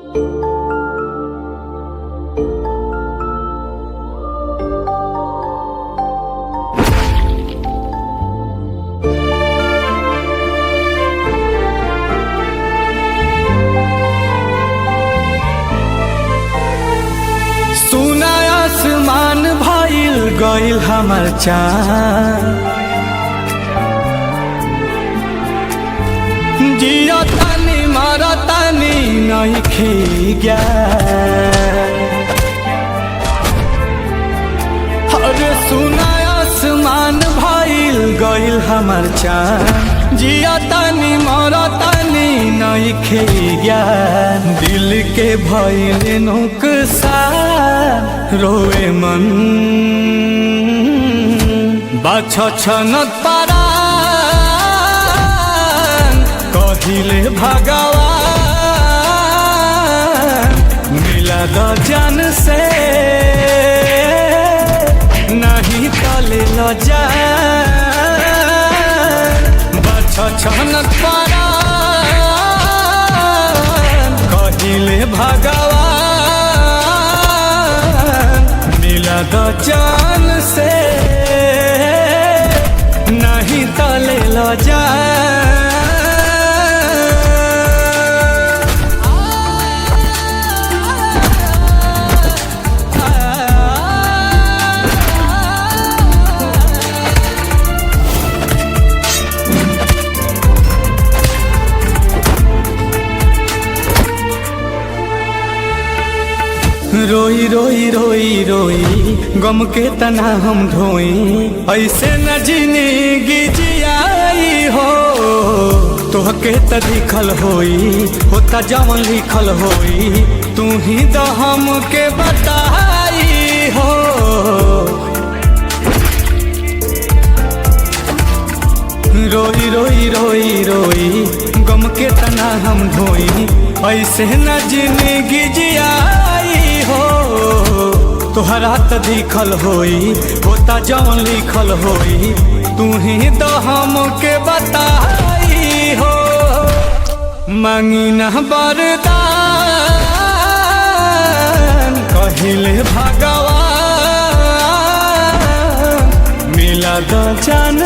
सुना आसमान भइल गइल हमर चाँद, जिया तानी मारा तानी नइखे ज्ञान। अरे सुना आसमान भइल गइल हमर चाँद, जिया तानी मारा तानी नइखे ज्ञान। दिल के भइल नुकसान रोए मन, बाछ छनत परान कहिले भगवान। मिला द जान से नहीं तले ल जान, बाछ छनत परान कहिले भगवान। मिला द जान से नहीं तले ल जान। रोई रोई रोई रोई गम के तना हम ढोई, ऐसे न जिंदगी जियाई हो। तोहके त लिखल होई होता जवन लिखल होई, तू ही तो हमके बताई हो। रोई रोई रोई रोई गम के तना हम ढोई, ऐसे न जिंदगी जियाई हो। तोहरा त दिखल होई होता जवन लिखल होई, तू ही तो हमके बताई हो। मांगी न वरदान कहिले भगवान, मिला द जान